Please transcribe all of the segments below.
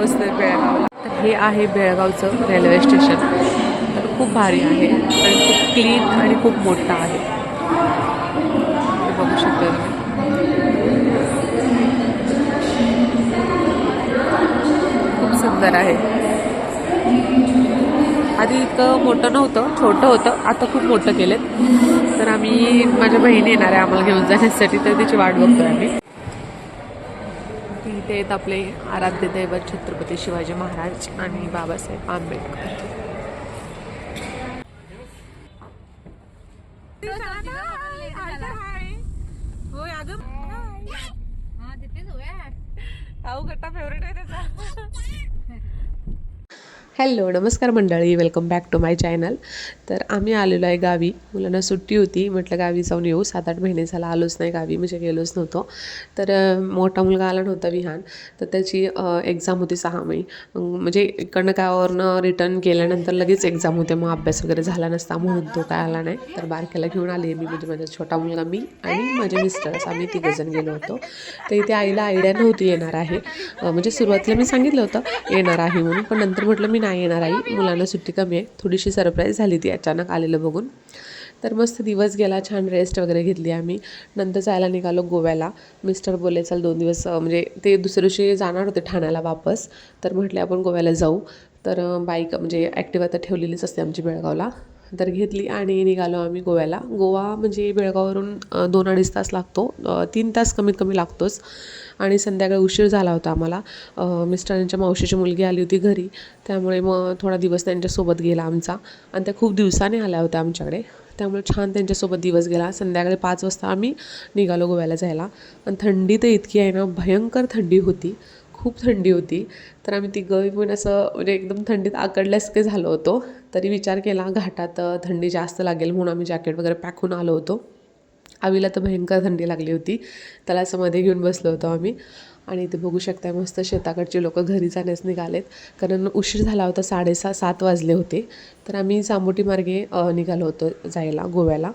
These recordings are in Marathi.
पोहोचतोय बेळगावला. तर हे आहे बेळगावचं रेल्वे स्टेशन. तर खूप भारी आहे आणि खूप क्लीन आणि खूप मोठं आहे. बघू शकता खूप सुंदर आहे. आधी इतकं मोठं नव्हतं, छोटं होतं, आता खूप मोठं केलेत. तर आम्ही माझ्या बहिणी येणार आहे आम्हाला घेऊन जाण्यासाठी, तर तिची वाट बघतोय आम्ही. इथे आहेत आपले आराध्य दैवत छत्रपती शिवाजी महाराज आणि बाबासाहेब आंबेडकर. फेवरेट आहे त्याचा. हॅलो नमस्कार मंडळी, welcome back to my channel. तर आम्ही आलेलो आहे गावी. मुलांना सुट्टी होती, म्हटलं गावी जाऊन येऊ. 7-8 महिने झाला आलोच नाही गावी, म्हणजे गेलोच नव्हतो. तर मोठा मुलगा आला नव्हता विहान, तर त्याची एक्झाम होती 6 मे. म्हणजे इकडनं गावावरनं रिटर्न केल्यानंतर लगेच एक्झाम होते, मग अभ्यास वगैरे झाला नसता म्हणून तो काय आला नाही. तर बारक्याला घेऊन आली मी, म्हणजे माझा छोटा मुलगा, मी आणि माझे मिस्टर्स, आम्ही 3 गेलो होतो. तर इथे आईला आयडिया नव्हती येणार आहे. म्हणजे सुरुवातीला मी सांगितलं होतं येणार आहे म्हणून, पण नंतर म्हटलं मी नाही येणार आई, मुलांना सुट्टी कमी आहे. थोडीशी सरप्राईज झाली ती अचानक आलेलं बघून. तर मस्त दिवस गेला, छान रेस्ट वगैरे घेतली आम्ही. नंतर जायला निघालो गोव्याला. मिस्टर बोलले चल 2 दिवस, म्हणजे ते दुसऱ्या दिवशी जाणार होते ठाण्याला वापस. तर म्हटले आपण गोव्याला जाऊ. तर बाईक म्हणजे ॲक्टिवा तर ठेवलेलीच असते आमची बेळगावला, तर घेतली आणि निघालो आम्ही गोव्याला. गोवा म्हणजे बेळगाववरून 2-2.5 तास लागतो, 3 तास कमीत कमी लागतोच. आणि संध्याकाळी उशीर झाला होता आम्हाला. मिस्टरांच्या मावशीची मुलगी आली होती घरी, त्यामुळे मग थोडा दिवस त्यांच्यासोबत गेला आमचा. आणि त्या खूप दिवसाने आल्या होत्या आमच्याकडे, त्यामुळे छान त्यांच्यासोबत दिवस गेला. संध्याकाळी 5 वाजता आम्ही निघालो गोव्याला जायला. आणि थंडी तर इतकी आहे ना, भयंकर थंडी होती, खूप थंडी होती. तर आम्ही तिघंही पण असं म्हणजे एकदम थंडीत आकडल्यासारखे झालो होतो. तरी विचार केला घाटात थंडी जास्त लागेल म्हणून आम्ही जॅकेट वगैरे पॅक होऊन आलो होतो. आवीला तर भयंकर थंडी लागली होती, त्याला असं मध्ये घेऊन बसलो होतो आम्ही. आणि इथे बघू शकताय मस्त शेताकडचे लोक घरी जाण्यास निघालेत, कारण उशीर झाला होता, 6:30-7 वाजले होते. तर आम्ही जांबोटी मार्गे निघालो होतो जायला गोव्याला.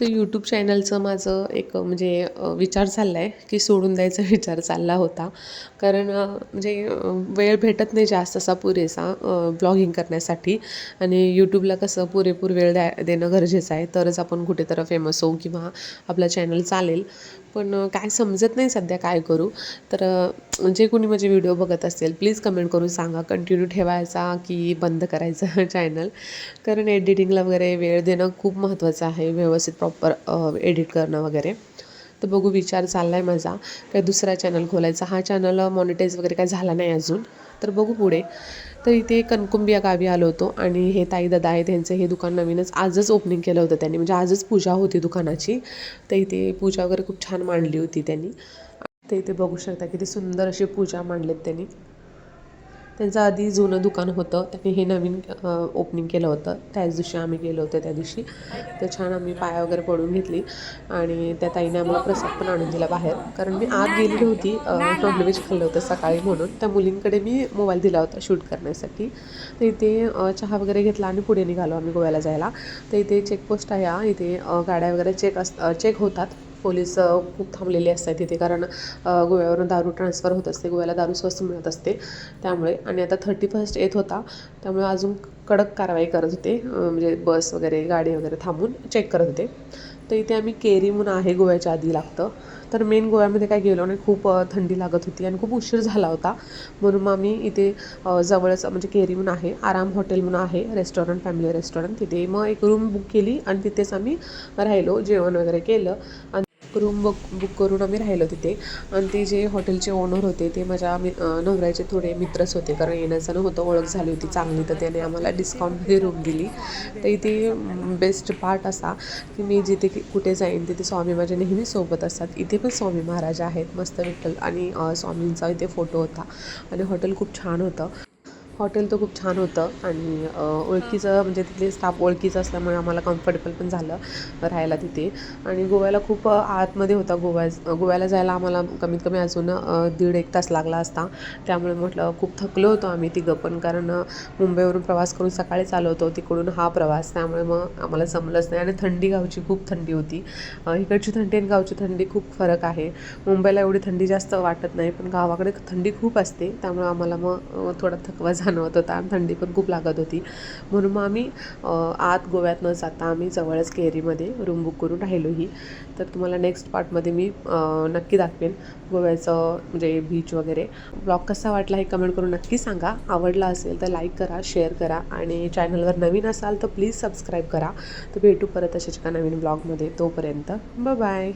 तर यूट्यूब चॅनलचं माझं एक म्हणजे विचार चालला आहे की सोडून द्यायचा विचार चालला होता. कारण म्हणजे वेळ भेटत नाही जास्त असा पुरेसा ब्लॉगिंग करण्यासाठी. आणि यूट्यूबला कसं पुरेपूर वेळ देणं गरजेचं आहे, तरच आपण कुठेतरी फेमस होऊ किंवा आपलं चॅनल चालेल. पण काय समजत नाही सध्या काय करू. तर जे कोणी माझे व्हिडिओ बघत असेल प्लीज कमेंट करून सांगा, कंटिन्यू ठेवायचा की बंद करायचा चॅनल. कारण एडिटिंगला वगैरे वेळ देणं खूप महत्त्वाचं आहे, व्यवस्थित प्रॉपर एडिट करणं वगैरे. तर बघू विचार चालला आहे माझा काय दुसरा चॅनल खोलायचा. हा चॅनल मॉनिटाईज वगैरे काय झाला नाही अजून, तर बघू पुढे. तर इथे कणकुंबी या गावी आलो होतो आणि हे ताई दादा आहे, त्यांचं हे दुकान नवीनच आजच ओपनिंग केलं होतं त्यांनी, म्हणजे आजच पूजा होती दुकानाची. तर इथे पूजा वगैरे खूप छान मांडली होती त्यांनी. तर इथे बघू शकता किती सुंदर अशी पूजा मांडलीत त्यांनी. त्यांचं आधी जुनं दुकान होतं, त्यांनी हे नवीन ओपनिंग केलं होतं. त्याच दिवशी आम्ही गेलो होतो त्या दिवशी. तर छान आम्ही पाया वगैरे पडून घेतली आणि त्या ताईने आम्हाला प्रसाद पण आणून दिला बाहेर, कारण मी आत गेली नव्हती, नॉनव्हेज खाल्लं होतं सकाळी म्हणून. त्या मुलींकडे मी मोबाईल दिला होता शूट करण्यासाठी. तर इथे चहा वगैरे घेतला आणि पुढे निघालो आम्ही गोव्याला जायला. तर इथे चेकपोस्ट आहे, इथे गाड्या वगैरे चेक होतात. पोलीस खूप थांबलेले असतात तिथे, कारण गोव्यावरून दारू ट्रान्सफर होत असते, गोव्याला दारू स्वस्त मिळत असते त्यामुळे. आणि आता 31st येत होता, त्यामुळे अजून कडक कारवाई करत होते, म्हणजे बस वगैरे गाडी वगैरे थांबून चेक करत होते. तर इथे आम्ही केरी म्हणून आहे, गोव्याच्या आधी लागतं. तर मेन गोव्यामध्ये काय गेलो नाही, खूप थंडी लागत होती आणि खूप उशीर झाला होता, म्हणून मग आम्ही इथे जवळच म्हणजे केरी म्हणून आहे, आराम हॉटेल म्हणून आहे रेस्टॉरंट, फॅमिली रेस्टॉरंट. तिथे मग एक रूम बुक केली आणि तिथेच आम्ही राहिलो, जेवण वगैरे केलं. रूम बुक करून आम्ही राहिलो तिथे. आणि ते जे हॉटेलचे ओनर होते ते माझ्या नवऱ्याचे थोडे मित्रच होते, कारण येण्याचं होतं, ओळख झाली होती चांगली. तर त्याने आम्हाला डिस्काउंटमध्ये रूम दिली. तर इथे बेस्ट पार्ट असा की मी जिथे कुठे जाईन तिथे स्वामी माझे नेहमी सोबत असतात. इथे पण स्वामी महाराज आहेत, मस्त विठ्ठल आणि स्वामींचा इथे फोटो होता. आणि हॉटेल खूप छान होतं. हॉटेल तर खूप छान होतं आणि ओळखीचं म्हणजे तिथले स्टाफ ओळखीचं असल्यामुळे आम्हाला कम्फर्टेबल पण झालं राहायला तिथे. आणि गोव्याला खूप आतमध्ये होता गोव्याला जायला आम्हाला कमीत कमी अजून 1.5 तास लागला असता. त्यामुळे म्हटलं खूप थकलो होतो आम्ही तिघं पण, कारण मुंबईवरून प्रवास करून सकाळीच आलो होतो, तिकडून हा प्रवास, त्यामुळे मग आम्हाला जमलंच नाही. आणि थंडी गावची खूप थंडी होती. इकडची थंडी आणि गावची थंडी खूप फरक आहे. मुंबईला एवढी थंडी जास्त वाटत नाही, पण गावाकडे थंडी खूप असते, त्यामुळे आम्हाला मग थोडा थकवा जाणवत होता आणि थंडी पण खूप लागत होती. म्हणून मग आम्ही आत गोव्यात न जाता आम्ही जवळच केरीमध्ये रूम बुक करून राहिलोही. तर तुम्हाला नेक्स्ट पार्टमध्ये मी नक्की दाखवेन गोव्याचं म्हणजे बीच वगैरे. ब्लॉग कसा वाटला हे कमेंट करून नक्की सांगा. आवडला असेल तर लाईक करा, शेअर करा आणि चॅनलवर नवीन असाल तर प्लीज सबस्क्राईब करा. तर भेटू परत अशाच एका नवीन ब्लॉगमध्ये. तोपर्यंत बाय.